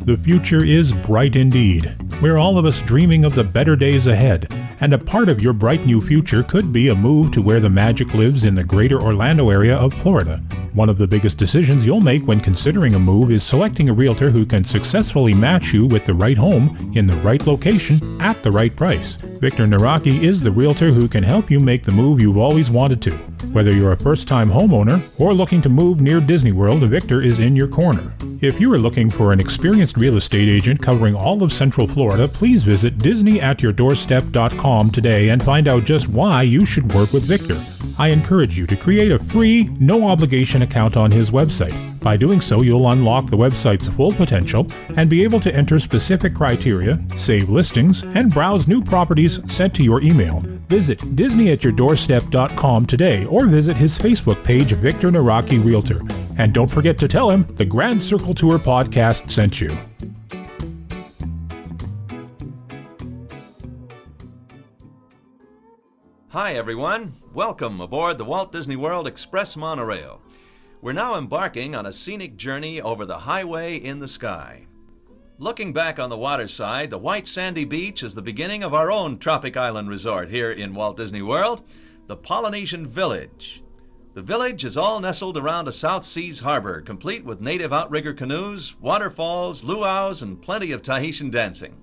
The future is bright indeed. We're all of us dreaming of the better days ahead, and a part of your bright new future could be a move to where the magic lives in the greater Orlando area of Florida. One of the biggest decisions you'll make when considering a move is selecting a realtor who can successfully match you with the right home in the right location at the right price. Victor Naraki is the realtor who can help you make the move you've always wanted to. Whether you're a first-time homeowner or looking to move near Disney World, Victor is in your corner. If you are looking for an experienced real estate agent covering all of Central Florida, please visit DisneyAtYourDoorstep.com today and find out just why you should work with Victor. I encourage you to create a free, no-obligation account on his website. By doing so, you'll unlock the website's full potential and be able to enter specific criteria, save listings, and browse new properties sent to your email. Visit DisneyAtYourDoorstep.com today or visit his Facebook page, Victor Naraki Realtor. And don't forget to tell him the Grand Circle Tour podcast sent you. Hi everyone, welcome aboard the Walt Disney World Express Monorail. We're now embarking on a scenic journey over the highway in the sky. Looking back on the waterside, the white sandy beach is the beginning of our own tropic island resort here in Walt Disney World, the Polynesian Village. The village is all nestled around a South Seas harbor, complete with native outrigger canoes, waterfalls, luau's, and plenty of Tahitian dancing.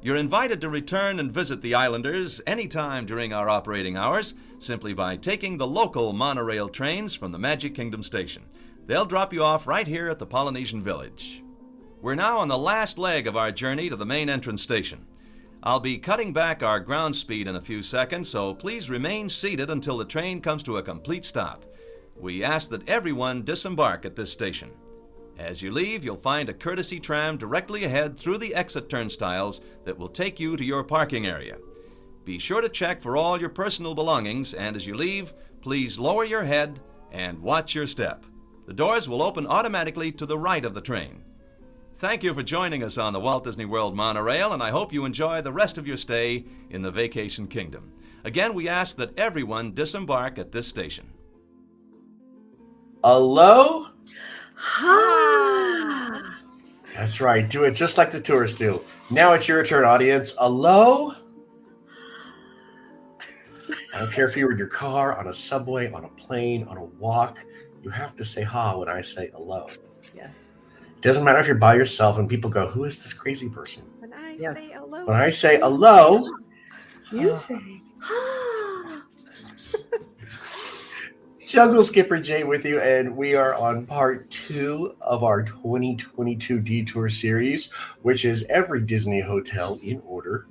You're invited to return and visit the islanders anytime during our operating hours, simply by taking the local monorail trains from the Magic Kingdom station. They'll drop you off right here at the Polynesian Village. We're now on the last leg of our journey to the main entrance station. I'll be cutting back our ground speed in a few seconds, so please remain seated until the train comes to a complete stop. We ask that everyone disembark at this station. As you leave, you'll find a courtesy tram directly ahead through the exit turnstiles that will take you to your parking area. Be sure to check for all your personal belongings, and as you leave, please lower your head and watch your step. The doors will open automatically to the right of the train. Thank you for joining us on the Walt Disney World Monorail, and I hope you enjoy the rest of your stay in the Vacation Kingdom. Again, we ask that everyone disembark at this station. Hello? Ha! That's right. Do it just like the tourists do. Now it's your turn, audience. Hello? I don't care if you're in your car, on a subway, on a plane, on a walk. You have to say ha when I say hello. Yes. It doesn't matter if you're by yourself and people go, who is this crazy person? When I Yes. say hello. When I say hello, You say. Jungle Skipper Jay with you, and we are on part 2 of our 2022 Detour series, which is every Disney hotel in order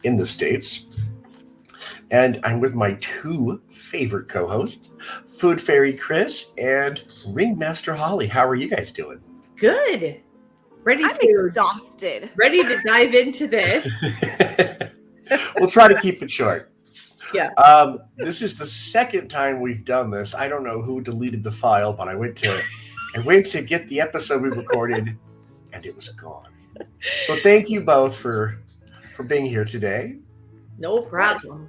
in the States. And I'm with my 2 favorite co-hosts, Food Fairy Kris and Ringmaster Holly. How are you guys doing? Good. I'm exhausted. Ready to dive into this. We'll try to keep it short. Yeah. This is the second time we've done this. I don't know who deleted the file, but I went to get the episode we recorded, and it was gone. So thank you both for being here today. No problem.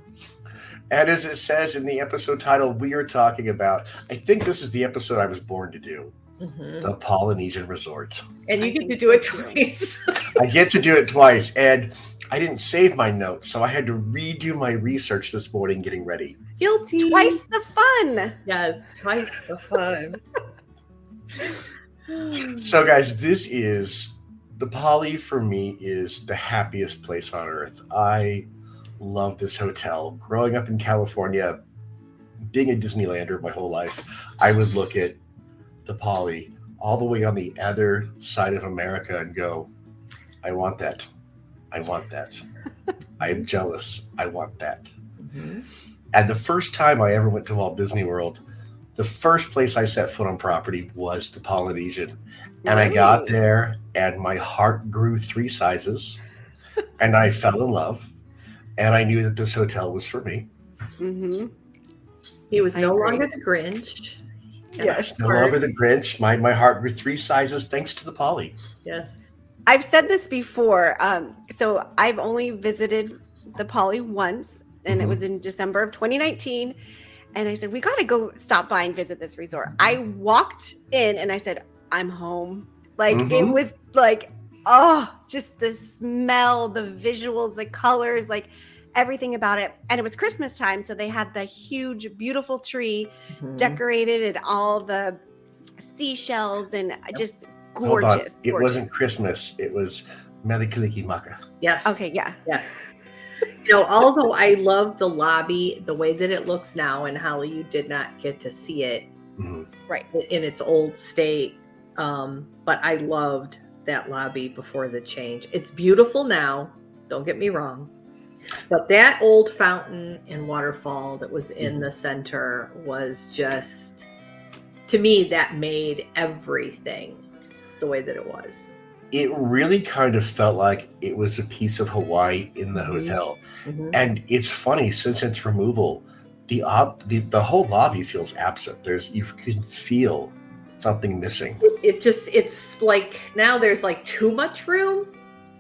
And as it says in the episode title, we are talking about, I think this is the episode I was born to do, the Polynesian Resort. And you get to do it twice. I get to do it twice, and I didn't save my notes, so I had to redo my research this morning getting ready. Guilty. Twice the fun. Yes, twice the fun. So, guys, this is the Poly for me is the happiest place on earth. I love this hotel. Growing up in California, being a Disneylander my whole life, I would look at the Poly all the way on the other side of America and go, I want that. I want that. I am jealous. I want that. Mm-hmm. And the first time I ever went to Walt Disney World, the first place I set foot on property was the Polynesian. And I got there and my heart grew 3 sizes and I fell in love. And I knew that this hotel was for me. Mm-hmm. He was no longer the Grinch. Yes, no longer the Grinch. My heart grew 3 sizes thanks to the Poly. Yes. I've said this before. So I've only visited the Poly once, and it was in December of 2019. And I said, we got to go stop by and visit this resort. I walked in and I said, I'm home. Like, it was like Oh, just the smell, the visuals, the colors, like everything about it. And it was Christmas time, so they had the huge, beautiful tree decorated and all the seashells and just Hold on. gorgeous. It gorgeous. wasn't Christmas. It was Melikaliki Maka. Yes. Okay, yeah. Yes. Although I love the lobby, the way that it looks now, and Holly, you did not get to see it Right. in its old state. But I loved that lobby before the change. It's beautiful now. Don't get me wrong. But that old fountain and waterfall that was in the center was just, to me, that made everything the way that it was. It really kind of felt like it was a piece of Hawaii in the hotel. And it's funny, since its removal, the whole lobby feels absent. You can feel something missing. It's like now there's like too much room.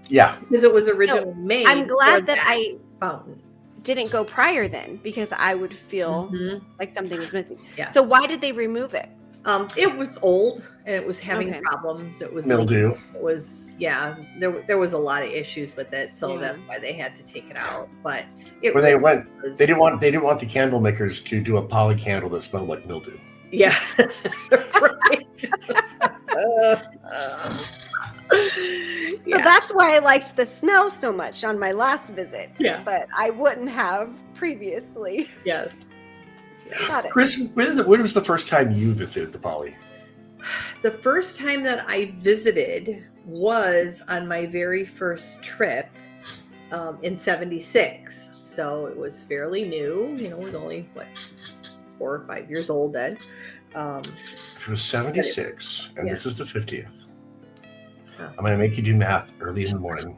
Yeah. Because it was originally made. I'm glad for that I fountain didn't go prior then, because I would feel like something was missing. Yeah. So why did they remove it? It was old and it was having problems. It was mildew. It was there was a lot of issues with it, so that's why they had to take it out. But they didn't want the candle makers to do a poly candle that smelled like mildew. Yeah. Right. So that's why I liked the smell so much on my last visit. Yeah. But I wouldn't have previously. Yes. Got it. Kris, when was the first time you visited the Poly? The first time that I visited was on my very first trip in '76. So it was fairly new. It was only 4 or 5 years old then. It was 76, and this is the 50th. Oh. I'm going to make you do math early in the morning.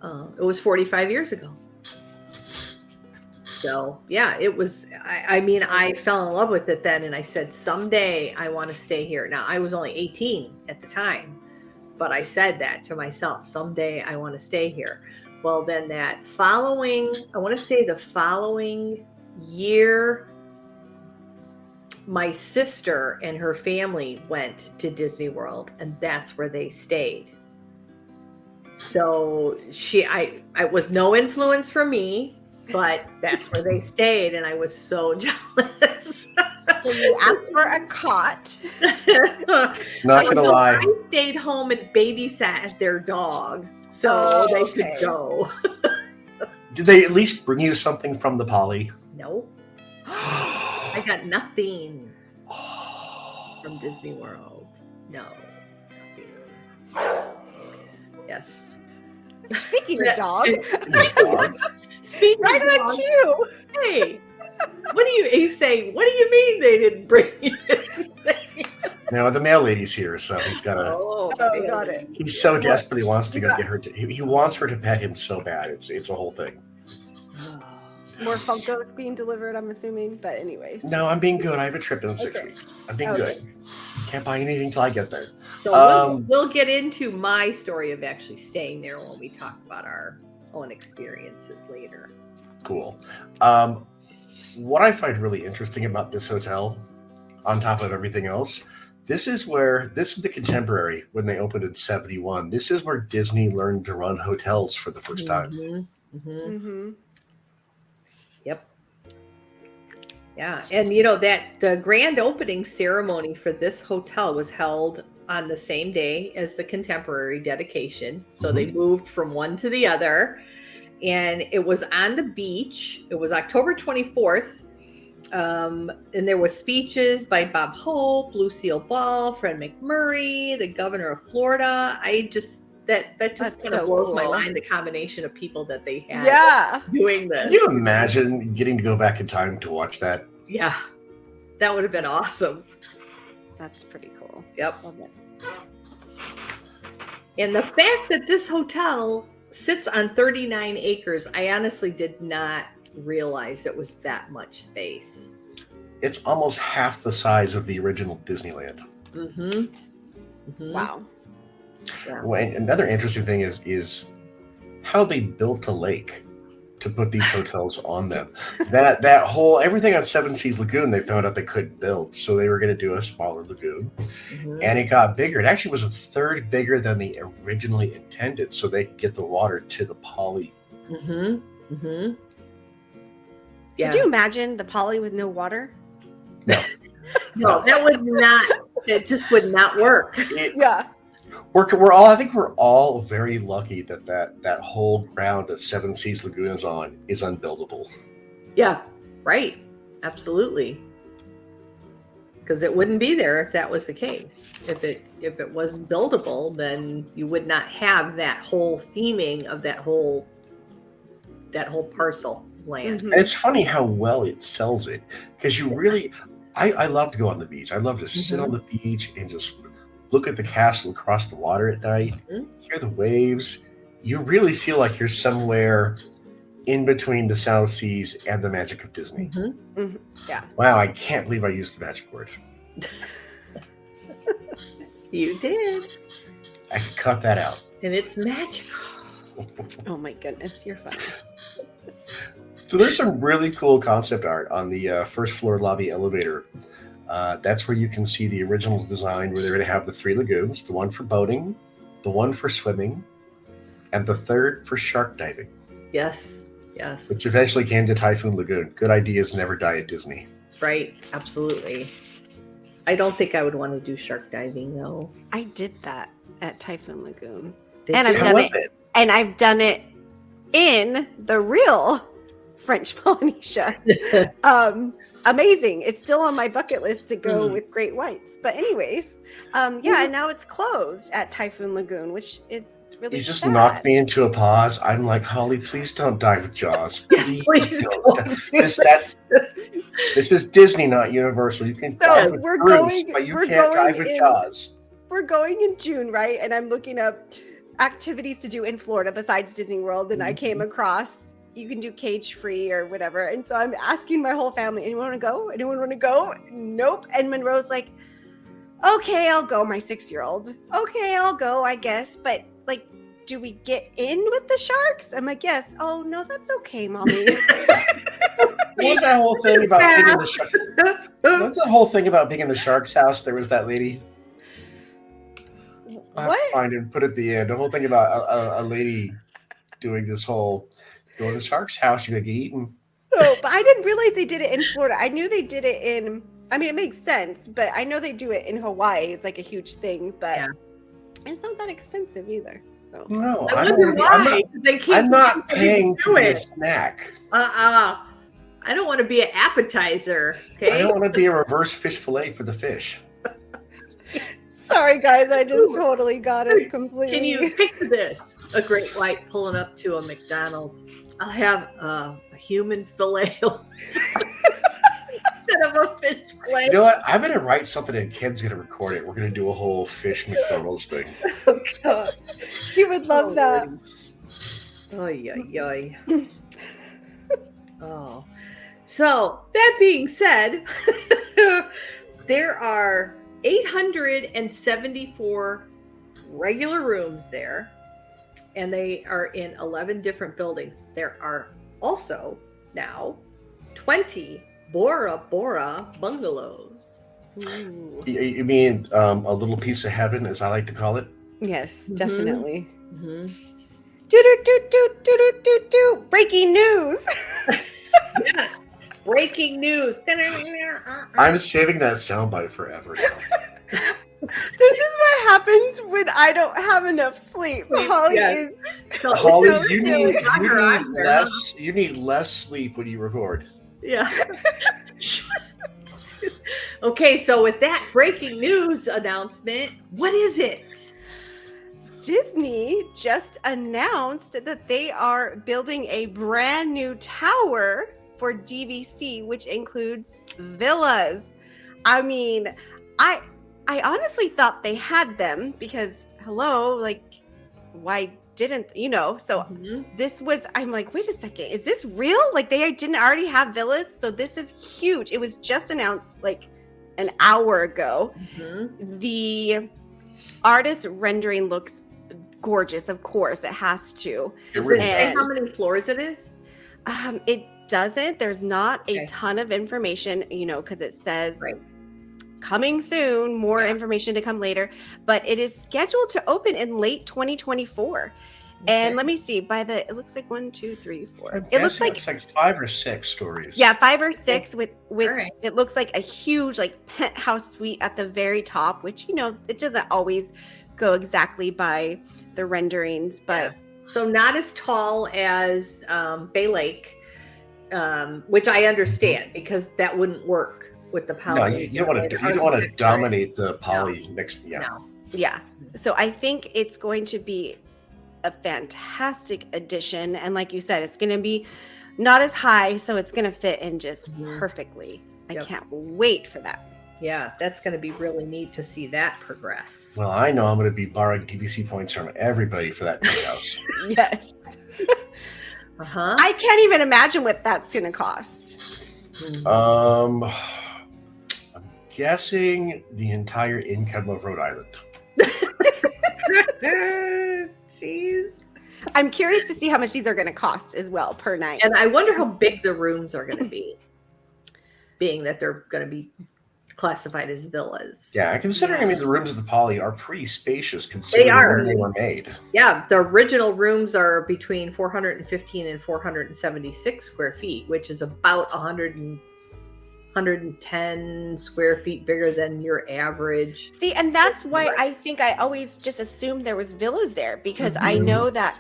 It was 45 years ago. So, yeah, it was, I fell in love with it then, and I said, someday I want to stay here. Now, I was only 18 at the time, but I said that to myself, someday I want to stay here. Well, then the following year, my sister and her family went to Disney World, and that's where they stayed. So it was no influence from me, but that's where they stayed, and I was so jealous. So you asked for a cot. Not gonna lie. I stayed home and babysat their dog, so they could go. Did they at least bring you something from the Poly? No. I got nothing from Disney World. No. Nothing. Yes. Speaking of dog. Speaking right of on dog, cue. hey, what do you mean they didn't bring you anything? Now the mail lady's here, so he's got to. Oh, got it. He's so desperate he wants to go get her. He wants her to pet him so bad. It's a whole thing. More Funkos being delivered, I'm assuming. But anyways. No, I'm being good. I have a trip in 6 weeks. I'm being good. Can't buy anything till I get there. So we'll get into my story of actually staying there when we talk about our own experiences later. Cool. What I find really interesting about this hotel, on top of everything else, this is the Contemporary when they opened in '71. This is where Disney learned to run hotels for the first time. Yep. Yeah, and that the grand opening ceremony for this hotel was held on the same day as the Contemporary dedication. So they moved from one to the other, and it was on the beach. It was October 24th. And there was speeches by Bob Hope, Lucille Ball, Fred McMurray, the governor of Florida. That just kind of blows my mind, the combination of people that they had doing this. Can you imagine getting to go back in time to watch that? Yeah, that would have been awesome. That's pretty cool. Yep. Love it. And the fact that this hotel sits on 39 acres, I honestly did not realize it was that much space. It's almost half the size of the original Disneyland. Wow. Yeah. Well, and another interesting thing is how they built a lake. to put these hotels on them. That whole everything on Seven Seas Lagoon, they found out they couldn't build, so they were going to do a smaller lagoon, and it got bigger. It actually was a third bigger than they originally intended, so they could get the water to the Poly. Yeah. Could you imagine the Poly with no water? No, that would not. It just would not work. Yeah. We're all. I think we're all very lucky that whole ground that Seven Seas Lagoon is on is unbuildable. Yeah. Right. Absolutely. Because it wouldn't be there if that was the case. If it was buildable, then you would not have that whole theming of that whole parcel of land. And it's funny how well it sells it, because you really, I love to go on the beach. I love to sit on the beach and just look at the castle across the water at night, hear the waves. You really feel like you're somewhere in between the South Seas and the magic of Disney. Yeah. Wow, I can't believe I used the magic word. You did. I could cut that out. And it's magical. Oh my goodness, you're funny. So there's some really cool concept art on the first floor lobby elevator. That's where you can see the original design, where they're going to have the 3 lagoons, the one for boating, the one for swimming, and the third for shark diving. Yes. Which eventually came to Typhoon Lagoon. Good ideas never die at Disney. Right. Absolutely. I don't think I would want to do shark diving though. I did that at Typhoon Lagoon. Did I've you? done How it. was it? And I've done it in the real French Polynesia. Amazing. It's still on my bucket list to go with great whites. But anyways, and now it's closed at Typhoon Lagoon, which is really You just sad. knocked me into a pause. I'm like, Holly, please don't dive with Jaws. Yes, please don't do This is Disney, not Universal. You can dive with we're Bruce, going- but you we're can't dive going with in- Jaws. We're going in June, right? And I'm looking up activities to do in Florida besides Disney World. And I came across, you can do cage free or whatever. And so I'm asking my whole family, anyone want to go? Anyone want to go? Nope. And Monroe's like, okay, I'll go. My 6-year-old. Okay, I'll go, I guess. But like, do we get in with the sharks? I'm like, yes. Oh, no, that's okay, Mommy. What was that whole thing about being in the shark? What's the whole thing about being in the shark's house? There was that lady. I have to find it and put it at the end. The whole thing about a lady doing this whole go to the shark's house, you're gonna get eaten. No, but I didn't realize they did it in Florida. I knew they did it in, I mean, it makes sense, but I know they do it in Hawaii. It's like a huge thing, but it's not that expensive either. So No, I wonder why. I'm not paying to be a snack. I don't want to be an appetizer. Okay. I don't want to be a reverse fish fillet for the fish. sorry, guys. I just totally got us completely. Can you picture this? A great white pulling up to a McDonald's. I'll have a human fillet instead of a fish fillet. You know what? I'm gonna write something and Ken's gonna record it. We're gonna do a whole fish McDonald's thing. Oh, God. He would love that. Oy, oy, oy. Oh. So, that being said, there are 874 regular rooms there, and they are in 11 different buildings. There are also now 20 Bora Bora bungalows. Ooh. You mean a little piece of heaven, as I like to call it? Yes, Mhm. definitely. Mm-hmm. Do. Breaking news. Yes. Breaking news. I'm saving that soundbite forever now. This is what happens when I don't have enough sleep. Holly Yes. is So, Holly, so you silly. need Knock her on there. less. You need less sleep when you record. Yeah. Okay, so with that breaking news announcement, what is it? Disney just announced that they are building a brand new tower for DVC, which includes villas. I mean, I honestly thought they had them because hello, like why didn't so this was, I'm like, wait a second, is this real? Like they didn't already have villas? So this is huge. It was just announced like an hour ago. The artist rendering looks gorgeous, of course it has to. It really Say And- how many floors it is? It doesn't. There's not a Okay. ton of information, because it says Right. coming soon, more information to come later, but it is scheduled to open in late 2024. And Okay. let me see, it looks like 1, 2, 3, 4. I'm It looks guessing like, it's like 5 or 6 stories. yeah, 5 or 6 with All right. it looks like a huge like penthouse suite at the very top, which, it doesn't always go exactly by the renderings, but So not as tall as Bay Lake, which I understand because that wouldn't work with the No, Polynesian. you don't want to dominate the poly next. Yeah. No. yeah. So I think it's going to be a fantastic addition. And like you said, it's going to be not as high, so it's going to fit in just perfectly. I Yep. can't wait for that. Yeah, that's going to be really neat to see that progress. Well, I know I'm going to be borrowing DVC points from everybody for that house. Yes. Uh-huh. I can't even imagine what that's going to cost. I'm guessing the entire income of Rhode Island. Jeez. I'm curious to see how much these are going to cost as well per night. And I wonder how big the rooms are going to be, being that they're going to be classified as villas. Yeah, considering I mean the rooms at the Poly are pretty spacious considering are. when they were made. Yeah, the original rooms are between 415 and 476 square feet, which is about 110 square feet bigger than your average. See, and that's why I think I always just assumed there was villas there, because I Mhm. know that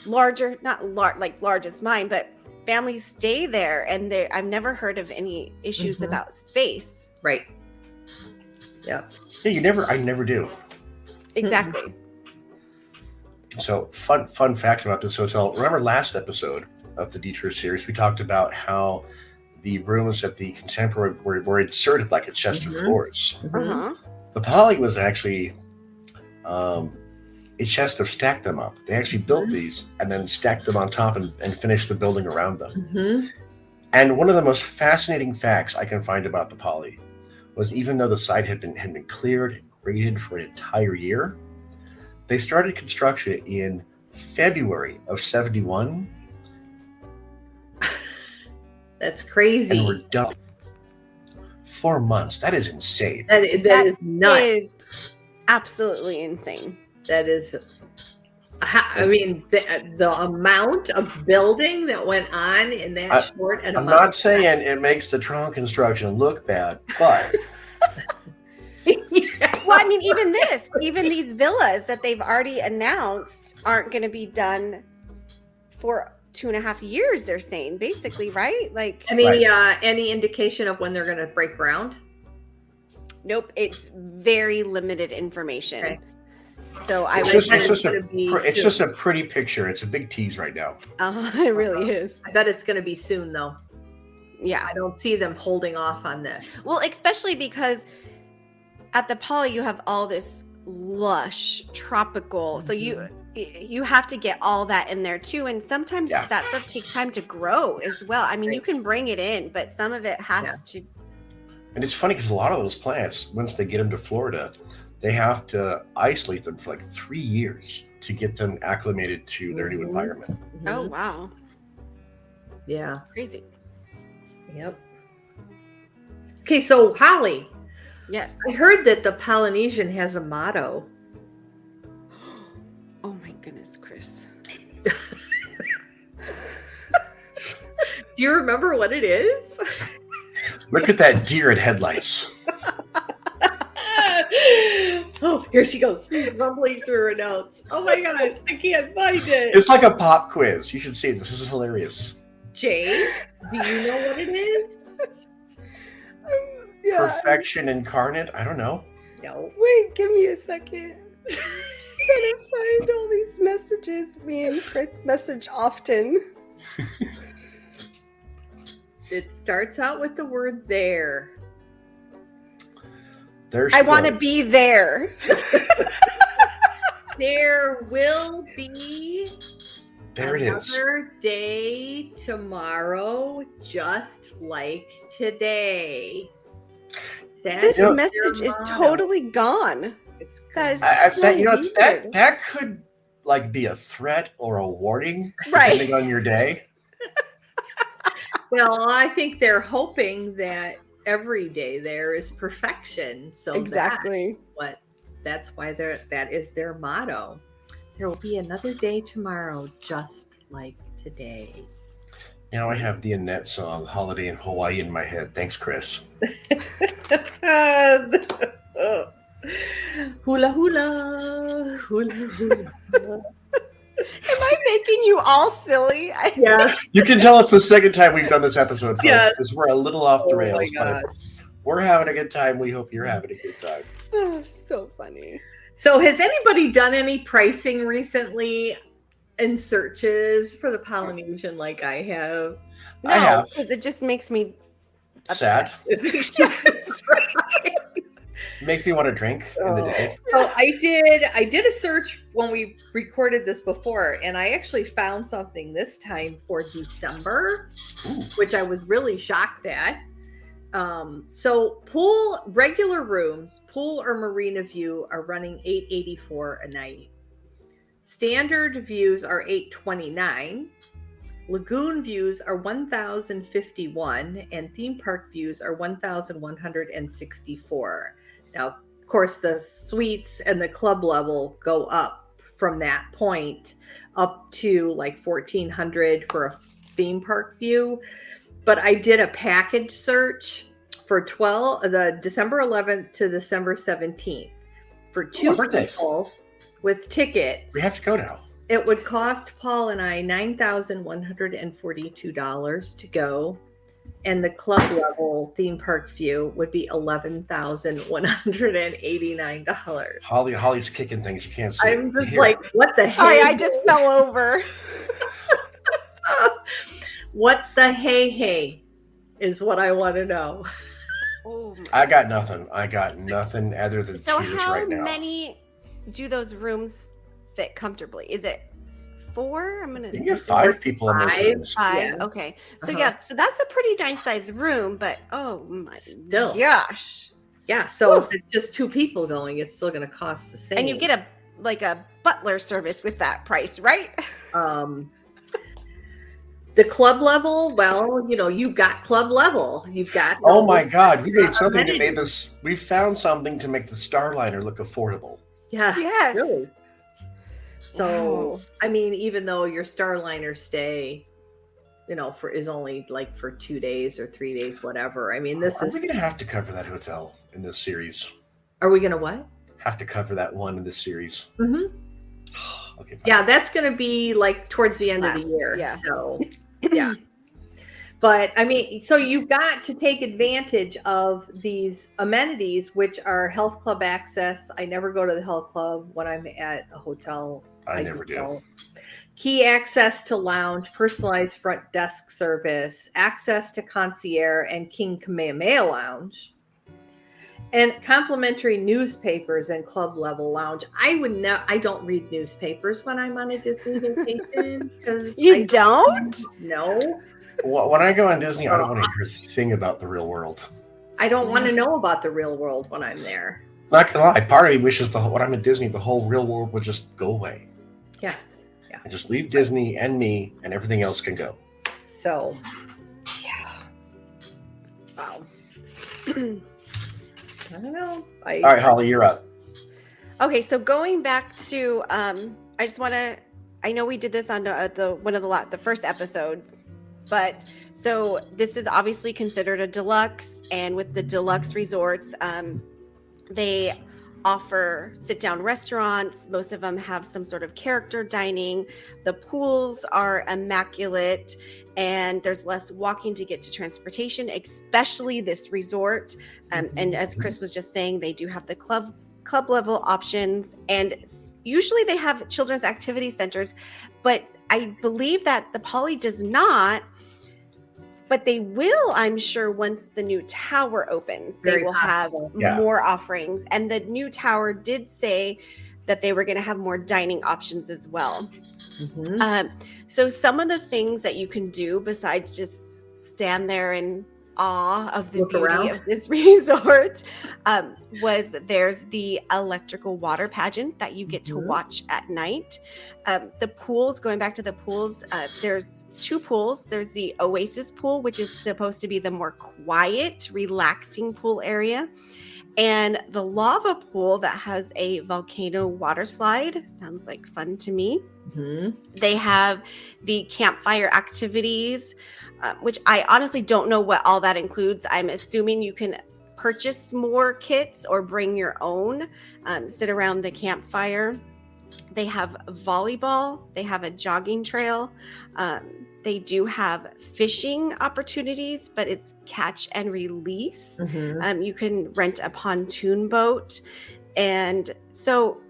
large as mine, but families stay there, and I've never heard of any issues Mhm. about space. Right. Yeah. Yeah, I never do. Exactly. So fun fact about this hotel. Remember last episode of the Detour series, we talked about how the rooms at the Contemporary were inserted like a chest of Mhm. drawers. Uh-huh. The Poly was actually a chest of stacked them up. They actually built these and then stacked them on top and finished the building around them. Mm-hmm. And one of the most fascinating facts I can find about the Poly was even though the site had been cleared and graded for an entire year, they started construction in February of 71 That's crazy. and were done 4 months. That is insane. That is nuts. Is absolutely insane. That is, I mean, the amount of building that went on in that short and I'm not saying it makes the Tron construction look bad, but Well, I mean, even these villas that they've already announced aren't going to be done for 2.5 years, they're saying, basically, right? Like, any indication of when they're going to break ground? nope, it's very limited information. Okay. So I it's would just a pretty picture. It's a big tease right now. it really is. I bet it's going to be soon, though. Yeah. I don't see them holding off on this. Well, especially because at the Poly you have all this lush tropical, so you have to get all that in there too, and sometimes that stuff takes time to grow as well. I mean, you can bring it in, but some of it has to. And it's funny because a lot of those plants, once they get them to Florida, they have to isolate them for like 3 years to get them acclimated to their new environment. Oh wow. Yeah. Crazy. Yep. Okay, so Holly, Yes. I heard that the Polynesian has a motto. Oh my goodness, Kris. Do you remember what it is? Look at that deer in headlights. Oh, here she goes. She's rumbling through her notes. Oh my god, I can't find it. It's like a pop quiz. You should see it. This is hilarious. Jade, do you know what it is? Perfection incarnate? I don't know. No. Wait, give me a second. I'm gonna find all these messages me and Kris message often. It starts out with the word there. There she I want to goes. be there. There will be There it is. another day tomorrow, just like today. This You know- message is totally gone. It's That is That that could like be a threat or a warning, Right. depending on your day. Well, I think they're hoping that every day there is perfection. So Exactly. that's why that is their motto. There will be another day tomorrow, just like today. Now I have the Annette song "Holiday in Hawaii" in my head. Thanks, Kris. Hula hula, hula hula. Am I making you all silly? Yeah. You can tell it's the second time we've done this episode, folks, Yes. because we're a little off the Oh my rails. But God. we're having a good time. We hope you're having a good time. Oh, so funny. So has anybody done any pricing recently in searches for the Polynesian like I have? No, I have. because it just makes me Sad. Yes. Makes me want to drink in the day. So I did a search when we recorded this before, and I actually found something this time for December, Ooh. which I was really shocked at. So regular rooms, pool or marina view are running $884 a night. Standard views are $829. Lagoon views are $1,051, and theme park views are $1,164. Now, of course, the suites and the club level go up from that point up to like $1,400 for a theme park view. But I did a package search for the December 11th to December 17th for two people with tickets. We have to go now. It would cost Paul and I $9,142 to go, and the club level theme park view would be $11,189. Holly's kicking things you can't see. I'm just like, what the heck? Sorry, I just fell over. What the hey is what I want to know. Oh I got nothing. Other than So tears how right now. many do those rooms fit comfortably? Is it 4? I'm gonna You can get 5 people in those rooms. 5. Yeah. Okay. So Uh-huh. so that's a pretty nice sized room, but oh my Still. gosh. Yeah, so if it's just 2 people going, it's still going to cost the same. And you get a butler service with that price, right? The club level, well, you've got club level. You've got Oh my God, we made something that amenities. made this. We found something to make the Starliner look affordable. Yeah. Yes. Really. So, Wow. I mean, even though your Starliner stay, is only like for 2 days or 3 days, whatever. I mean, this Are is. we going to have to cover that hotel in this series? Are we gonna what? Have to cover that one in this series? Mm-hmm. Okay, fine. Yeah, that's gonna be like towards the end of Last, the year. yeah. So, yeah. But I mean, so you've got to take advantage of these amenities, which are health club access. I never go to the health club when I'm at a hotel. I never do. don't. Key access to lounge, personalized front desk service, access to concierge and King Kamehameha Lounge, and complimentary newspapers and club level lounge. I don't read newspapers when I'm on a Disney vacation because You don't? No, When I go on Disney, I don't want to hear a thing about the real world. I don't want to know about the real world when I'm there. Not gonna lie, part of me wishes when I'm at Disney, the whole real world would just go away. Yeah. And just leave Disney and me, and everything else can go. So, yeah. Wow. I don't know. All right, Holly, you're up. Okay, so going back to, I just want to. I know we did this on the first episodes, but so this is obviously considered a deluxe, and with the deluxe resorts, they offer sit-down restaurants. Most of them have some sort of character dining. The pools are immaculate, and there's less walking to get to transportation, especially this resort. And as Kris was just saying, they do have the club level options, and usually they have children's activity centers, but I believe that the Poly does not. But they will, I'm sure, once the new tower opens, Very they will possible. have more offerings. And the new tower did say that they were going to have more dining options as well. Mhm. So some of the things that you can do besides just stand there and awe of the Look beauty around. of this resort was there's the electrical water pageant that you get to watch at night. The pools, going back to the pools, there's 2 pools. There's the Oasis pool, which is supposed to be the more quiet, relaxing pool area. And the lava pool that has a volcano water slide. Sounds like fun to me. They have the campfire activities, which I honestly don't know what all that includes. I'm assuming you can purchase more kits or bring your own, sit around the campfire. They have volleyball. They have a jogging trail. They do have fishing opportunities, but it's catch and release. You can rent a pontoon boat. And so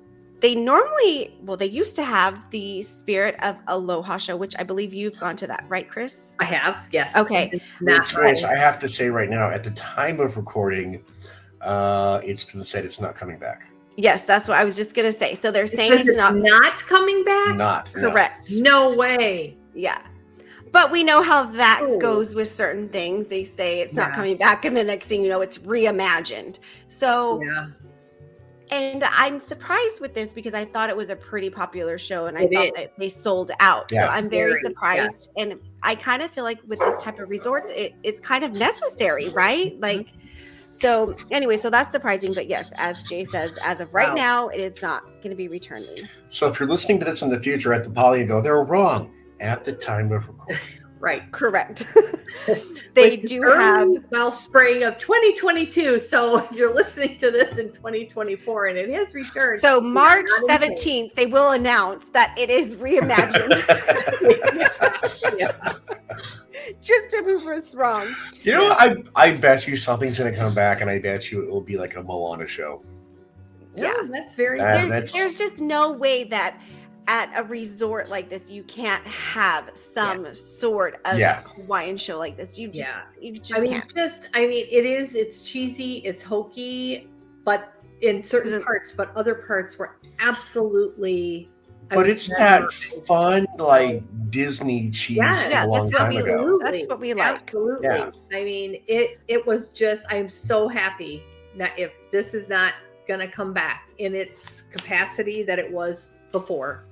they used to have the Spirit of Aloha show, which I believe you've gone to that, right, Kris? I have, yes. Okay. Which I have to say right now, at the time of recording, it's been said it's not coming back. Yes, that's what I was just going to say. So they're saying It's not coming back? Not. Correct. No way. Yeah. But we know how that goes with certain things. They say it's not coming back, and the next thing you know, it's reimagined. So, and I'm surprised with this because I thought it was a pretty popular show, and I thought that they sold out. So I'm very surprised. And I kind of feel like with this type of resorts, it's kind of necessary, right? Like, so anyway, so that's surprising. But yes, as Jay says, as of right now, it is not going to be returning. So if you're listening to this in the future at the Poly and go, they're wrong at the time of recording. Right. Correct. They do have spring of 2022. So if you're listening to this in 2024 and it has returned. So March 17th, they will announce that it is reimagined. Just to prove us wrong. You know, I bet you something's going to come back, and I bet you it will be like a Moana show. Yeah, that's very there's just no way that at a resort like this you can't have some sort of Hawaiian show like this. You just can't. It's cheesy, it's hokey, but in certain parts, but other parts were absolutely But it's that fun, like Disney cheese from a long time ago. That's what we like. Absolutely. Yeah. I mean, it was just, I'm so happy that if this is not going to come back in its capacity that it was before,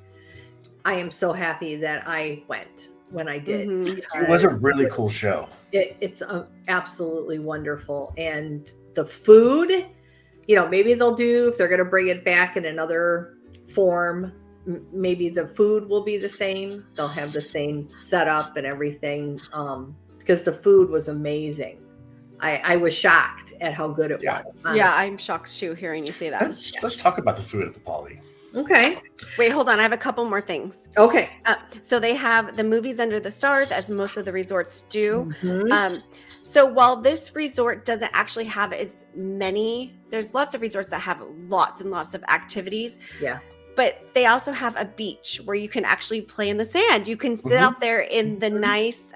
I am so happy that I went when I did. It was a really cool show. It's absolutely wonderful. And the food, maybe they'll do, if they're going to bring it back in another form, maybe the food will be the same. They'll have the same setup and everything, because the food was amazing. I was shocked at how good it was. Yeah, I'm shocked too hearing you say that. Let's talk about the food at the Poly. Okay. Wait, hold on. I have a couple more things. Okay. So they have the movies under the stars, as most of the resorts do. So while this resort doesn't actually have as many, there's lots of resorts that have lots and lots of activities. Yeah. But they also have a beach where you can actually play in the sand. You can sit out there in the nice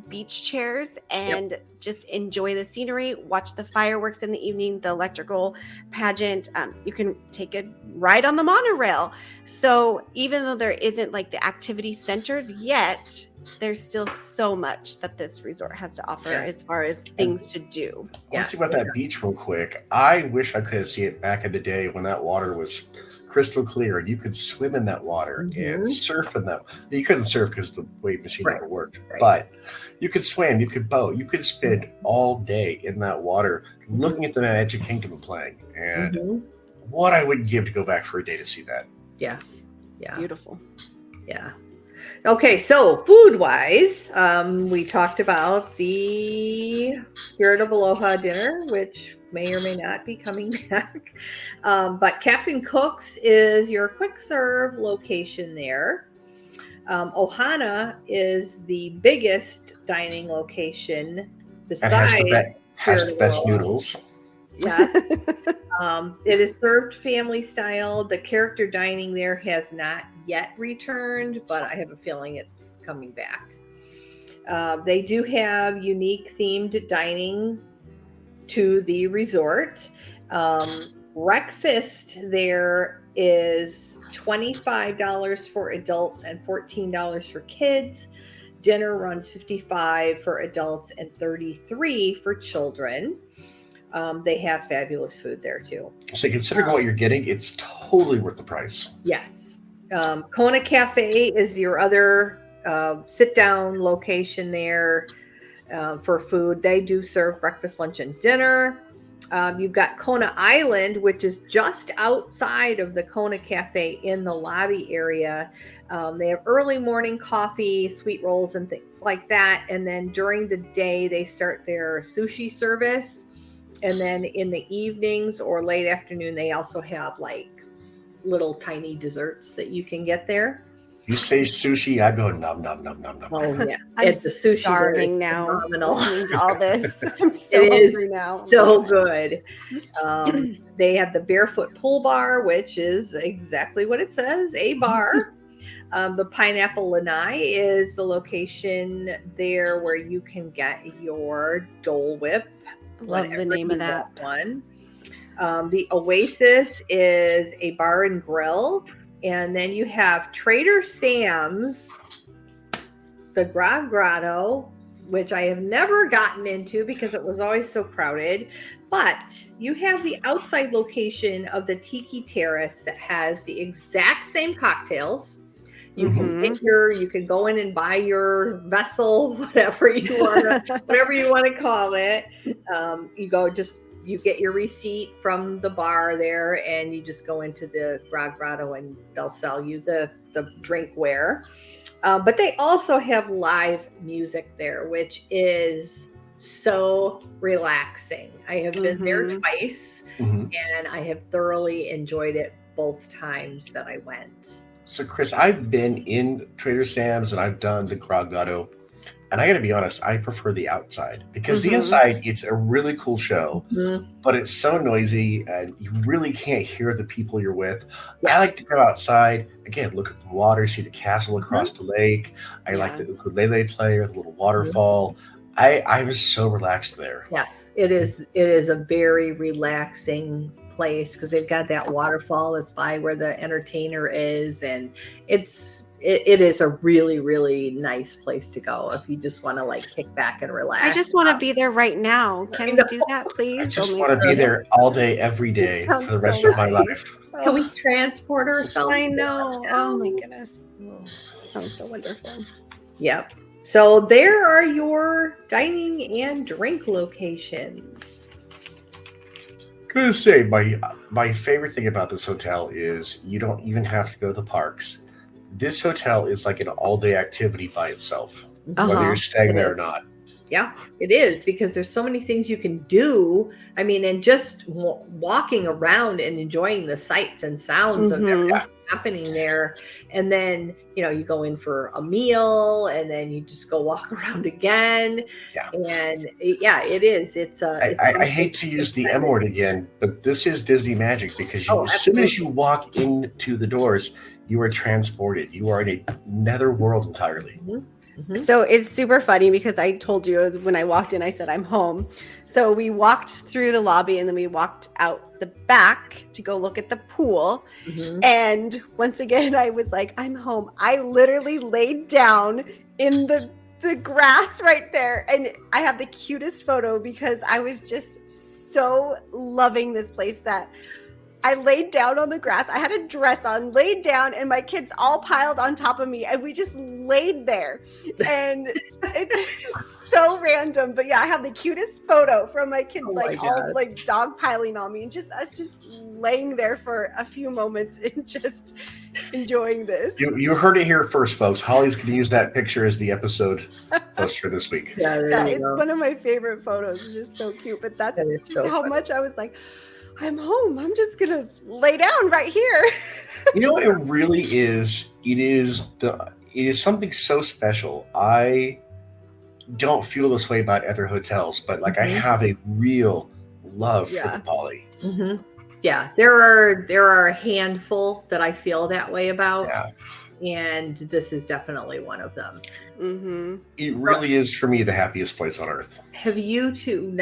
beach chairs and just enjoy the scenery, watch the fireworks in the evening, the electrical pageant. You can take a ride on the monorail. So even though there isn't like the activity centers yet, there's still so much that this resort has to offer as far as things to do. Let's see about that beach real quick. I wish I could have seen it back in the day when that water was crystal clear and you could swim in that water and surf in that. You couldn't surf because the wave machine never worked, but you could swim, you could boat, you could spend all day in that water looking at the Magic Kingdom and playing. And what I would give to go back for a day to see that. Yeah. Beautiful. Yeah. Okay, so food-wise, we talked about the Spirit of Aloha dinner, which may or may not be coming back. But Captain Cook's is your quick serve location there. Ohana is the biggest dining location besides has the best noodles. Yeah. It is served family style. The character dining there has not yet returned, but I have a feeling it's coming back. They do have unique themed dining to the resort. Breakfast there is $25 for adults and $14 for kids. Dinner runs $55 for adults and $33 for children. They have fabulous food there too. So considering what you're getting, it's totally worth the price. Yes. Kona Cafe is your other sit-down location there for food. They do serve breakfast, lunch, and dinner. You've got Kona Island, which is just outside of the Kona Cafe in the lobby area. They have early morning coffee, sweet rolls, and things like that. And then during the day, they start their sushi service. And then in the evenings or late afternoon, they also have like little tiny desserts that you can get there. You say sushi, I go nom nom nom nom nom. Oh yeah, I'm the sushi starving now. Phenomenal. Listening to all this, I'm so It is hungry now. So good. They have the Barefoot Pool Bar, which is exactly what it says, a bar. The Pineapple Lanai is the location there where you can get your Dole Whip. Love the name of that one. The Oasis is a bar and grill. And then you have Trader Sam's, the Grog Grotto, which I have never gotten into because it was always so crowded. But you have the outside location of the Tiki Terrace that has the exact same cocktails. You can get you can go in and buy your vessel, whatever you want to call it. You get your receipt from the bar there, and you just go into the Grog Grotto and they'll sell you the drinkware. But they also have live music there, which is so relaxing. I have been there twice, and I have thoroughly enjoyed it both times that I went. So, Kris, I've been in Trader Sam's and I've done the Grog Grotto. And I got to be honest, I prefer the outside because the inside, it's a really cool show, but it's so noisy and you really can't hear the people you're with. I like to go outside, again, look at the water, see the castle across the lake. I like the ukulele player, the little waterfall. I was so relaxed there. Yes, it is. It is a very relaxing place because they've got that waterfall that's by where the entertainer is, and it is a really, really nice place to go if you just want to like kick back and relax. I just want to be there right now. Can we do that, please? I just want to be there all day, every day for the rest of my life. Can we transport ourselves? I know. Oh my goodness. Sounds so wonderful. Yep. So there are your dining and drink locations. I'm going to say my favorite thing about this hotel is you don't even have to go to the parks. This hotel is like an all-day activity by itself, whether you're staying there or not. Yeah, it is, because there's so many things you can do. I mean, and just walking around and enjoying the sights and sounds of everything happening there. And then, you go in for a meal and then you just go walk around again. Yeah. And it is. I hate to use the M word again, but this is Disney magic because as soon as you walk into the doors, you are transported. You are in another world entirely. So it's super funny because I told you when I walked in, I said, I'm home. So we walked through the lobby and then we walked out the back to go look at the pool. And once again, I was like, I'm home. I literally laid down in the grass right there. And I have the cutest photo because I was just so loving this place that I laid down on the grass. I had a dress on, laid down, and my kids all piled on top of me, and we just laid there. And it's so random, but I have the cutest photo from my kids, all like dog piling on me, and just us just laying there for a few moments and just enjoying this. You heard it here first, folks. Holly's going to use that picture as the episode poster this week. It's one of my favorite photos. It's just so cute, but that's just so how much I was like, I'm home. I'm just going to lay down right here. It really is. It is something so special. I don't feel this way about other hotels, but I have a real love for the Poly. Yeah, there are a handful that I feel that way about, and this is definitely one of them. It really is, for me, the happiest place on earth. Have you two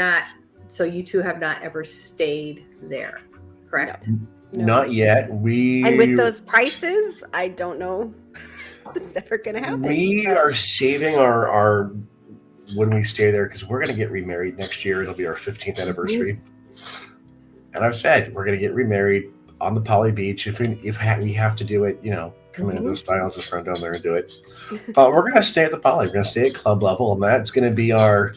have not ever stayed there, correct? No. Not yet. And with those prices, I don't know. It's never gonna happen. We are saving our when we stay there because we're going to get remarried next year. It'll be our 15th anniversary. And I've said we're going to get remarried on the Poly Beach. If we have to do it, come into the style, just run down there and do it. But we're going to stay at the Poly. We're going to stay at club level, and that's going to be our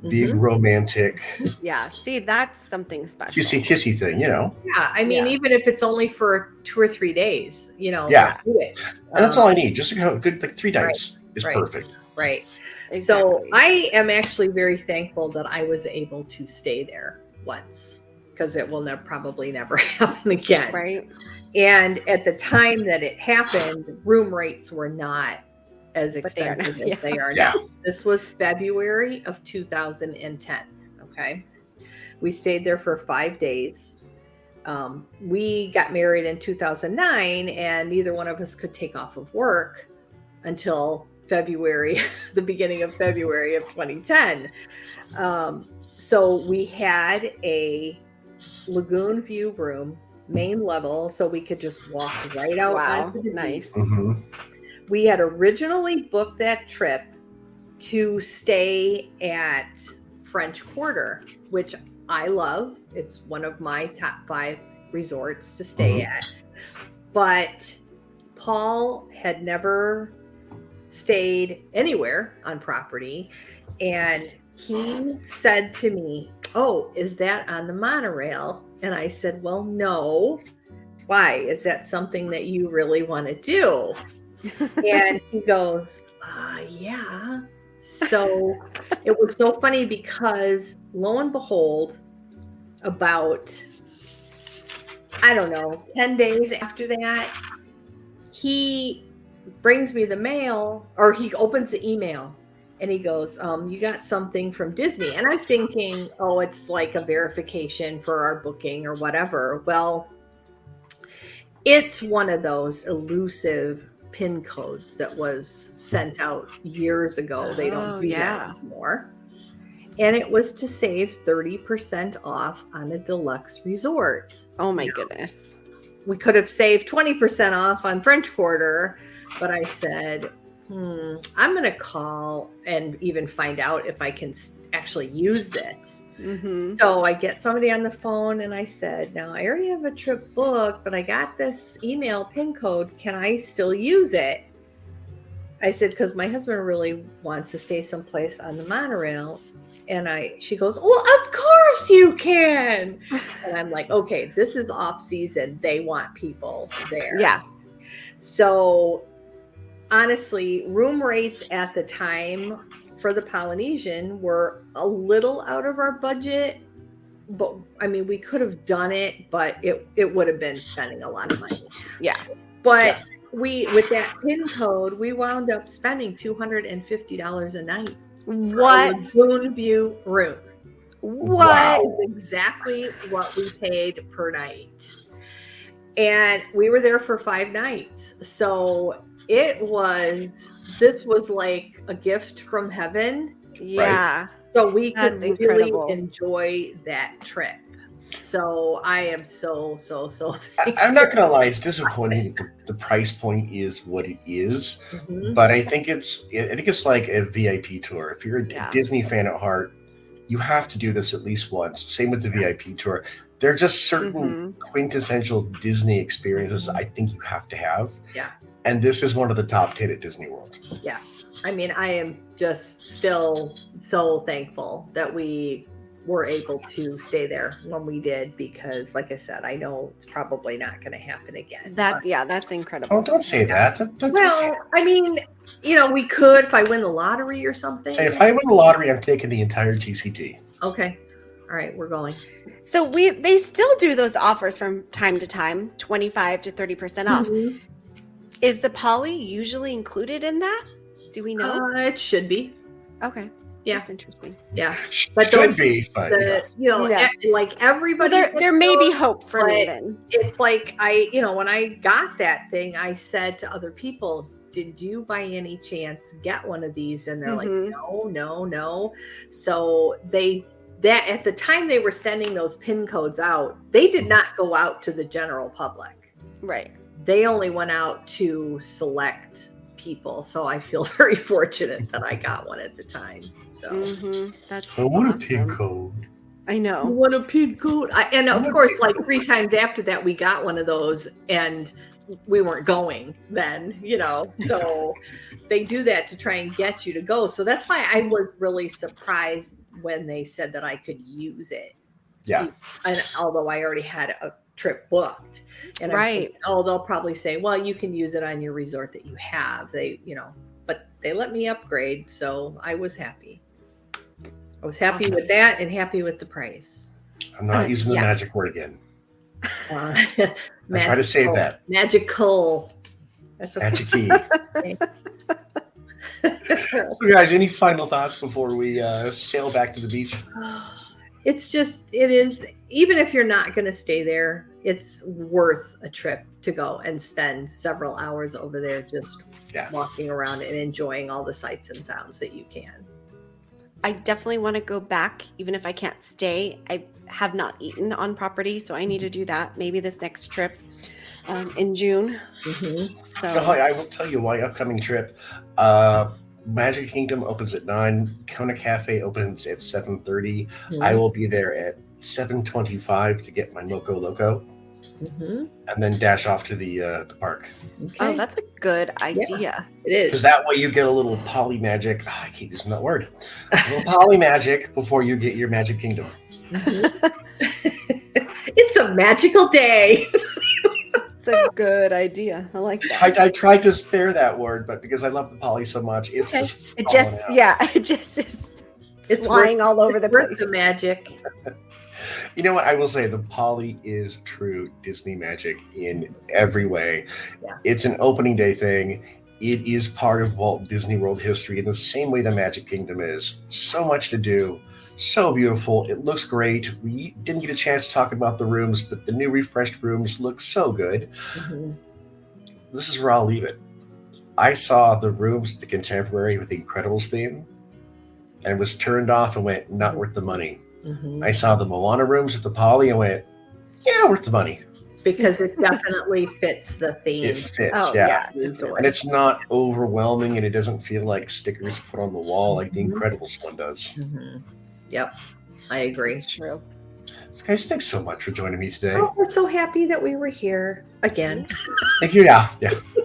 big romantic. Yeah, see, that's something special. Kissy thing, Yeah, I mean, even if it's only for 2 or 3 days, Yeah. do it. And that's all I need. Just a good 3 nights is right. perfect. Right. Exactly. So I am actually very thankful that I was able to stay there once, because it will probably never happen again. Right. And at the time that it happened, room rates were not as expensive as they are now. This was February of 2010. Okay. We stayed there for 5 days. We got married in 2009, and neither one of us could take off of work until February, the beginning of February of 2010. So we had a lagoon view room, main level, so we could just walk right out. Wow, onto the nice. Mm-hmm. We had originally booked that trip to stay at French Quarter, which I love. It's one of my top 5 resorts to stay at. But Paul had never stayed anywhere on property, and he said to me, "Oh, is that on the monorail?" And I said, "Well, no. Why? Is that something that you really want to do?" And he goes, "Yeah." So it was so funny because lo and behold, about, I don't know, 10 days after that, he brings me the mail, or he opens the email, and he goes, "You got something from Disney." And I'm thinking, oh, it's like a verification for our booking or whatever. Well, it's one of those elusive PIN codes that was sent out years ago. They don't do that anymore. And it was to save 30% off on a deluxe resort. Oh my goodness. We could have saved 20% off on French Quarter, but I said, I'm going to call and even find out if I can actually use this. Mm-hmm. So I get somebody on the phone and I said, "Now I already have a trip booked, but I got this email PIN code. Can I still use it?" I said, "Because my husband really wants to stay someplace on the monorail." And she goes, "Well, of course you can." And I'm like, okay, this is off season. They want people there. Yeah. So honestly, room rates at the time for the Polynesian were a little out of our budget, but I mean, we could have done it, but it would have been spending a lot of money. Yeah. But with that PIN code, we wound up spending $250 a night. What? Lagoon view room. What? That is exactly what we paid per night. And we were there for 5 nights. So this was like a gift from heaven. Yeah. Right? So we could That's really incredible. enjoy that trip. So I am so thankful. I'm not going to lie. It's disappointing that the price point is what it is. Mhm. But I think it's like a VIP tour. If you're a Disney fan at heart, you have to do this at least once. Same with the VIP tour. There are just certain quintessential Disney experiences I think you have to have. Yeah. And this is one of the top 10 at Disney World. Yeah. I mean, I am just still so thankful that we were able to stay there when we did, because like I said, I know it's probably not going to happen again. That's incredible. Oh, don't say that. Well, I mean, we could if I win the lottery or something. Say, if I win the lottery, I'm taking the entire GCT. Okay. All right, we're going. So they still do those offers from time to time, 25 to 30% off. Mhm. Is the Poly usually included in that? Do we know? It should be. Okay. Yeah. That's interesting. Yeah. But should be, but like everybody. Well, there may be hope for me then. It's like when I got that thing, I said to other people, "Did you by any chance get one of these?" And they're like, no. So that at the time they were sending those PIN codes out, they did not go out to the general public. Right. They only went out to select people. So I feel very fortunate that I got one at the time. So That's I want awesome. a pin code. I know. What a pin code. And of course, like 3 times after that, we got one of those and we weren't going then, so they do that to try and get you to go. So that's why I was really surprised when they said that I could use it. Yeah. And although I already had a trip booked, and Right. they'll probably say, well, you can use it on your resort that you have. But they let me upgrade. So I was happy. I was happy with that and happy with the price. I'm not using the magic word again. I try to save that. Magical. That's okay. Magic key. So guys, any final thoughts before we sail back to the beach? It is, even if you're not going to stay there, it's worth a trip to go and spend several hours over there just walking around and enjoying all the sights and sounds that you can. I definitely want to go back, even if I can't stay. I have not eaten on property, so I need to do that maybe this next trip in June. So I will tell you my upcoming trip. Magic Kingdom opens at 9. Kona Cafe opens at 7:30. I will be there at 7:25 to get my Moco Loco, and then dash off to the park. Okay. Oh, that's a good idea. Yeah, it is. Because that way you get a little poly magic. I keep using that word. A little poly magic before you get your Magic Kingdom. It's a magical day. It's a good idea. I like that. I tried to spare that word, but because I love the poly so much, it's just It just is It's flying all over the place. The magic. You know what? I will say the poly is true Disney magic in every way. Yeah. It's an opening day thing. It is part of Walt Disney World history in the same way the Magic Kingdom is. So much to do. So beautiful. It looks great. We didn't get a chance to talk about the rooms, but the new refreshed rooms look so good. This is where I'll leave it. I saw the rooms at the Contemporary with the Incredibles theme and was turned off and went, not worth the money. I saw the Moana rooms at the Poly and went, yeah, worth the money. Because it definitely fits the theme. It fits, Oh, yeah. Easily. And it's not overwhelming and it doesn't feel like stickers put on the wall like the Incredibles one does. Yep, I agree. It's true. So guys, thanks so much for joining me today. Oh, we're so happy that we were here again. Thank you. Yeah.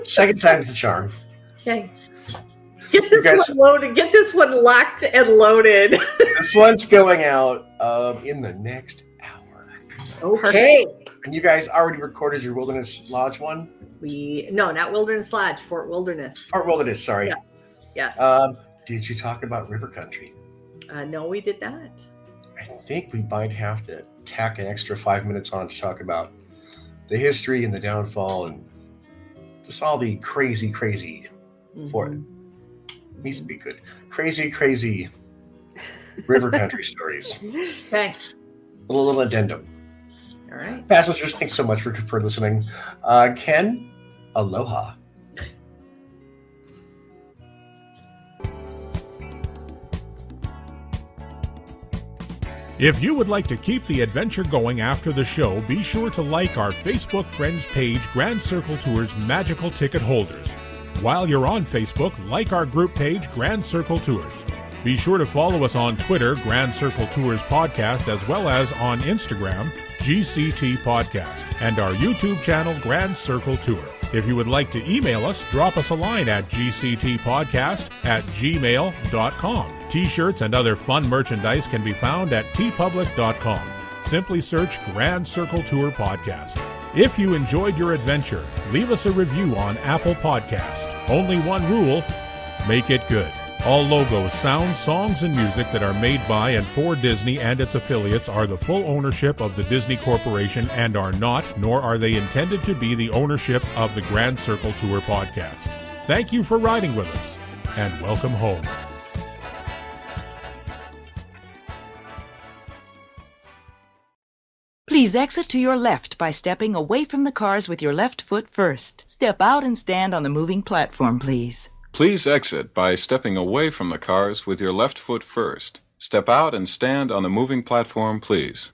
Second time's the charm. Okay. Get this one loaded. Get this one locked and loaded. This one's going out in the next hour. Okay. And you guys already recorded your Wilderness Lodge one? No, not Wilderness Lodge, Fort Wilderness. Fort Wilderness, sorry. Yes. Did you talk about River Country? No, we did not. I think we might have to tack an extra 5 minutes on to talk about the history and the downfall and just all the crazy for it. Needs to be good. Crazy River Country stories. Okay. A little addendum. All right. Passengers, thanks so much for listening. Ken, aloha. If you would like to keep the adventure going after the show, be sure to like our Facebook friends page, Grand Circle Tours Magical Ticket Holders. While you're on Facebook, like our group page, Grand Circle Tours. Be sure to follow us on Twitter, Grand Circle Tours Podcast, as well as on Instagram, GCT Podcast, and our YouTube channel, Grand Circle Tour. If you would like to email us, drop us a line at gctpodcast@gmail.com. T-shirts and other fun merchandise can be found at tpublic.com. Simply search Grand Circle Tour Podcast. If you enjoyed your adventure, leave us a review on Apple Podcast. Only one rule, make it good. All logos, sounds, songs, and music that are made by and for Disney and its affiliates are the full ownership of the Disney Corporation and are not, nor are they intended to be the ownership of the Grand Circle Tour Podcast. Thank you for riding with us, and welcome home. Please exit to your left by stepping away from the cars with your left foot first. Step out and stand on the moving platform, please. Please exit by stepping away from the cars with your left foot first. Step out and stand on the moving platform, please.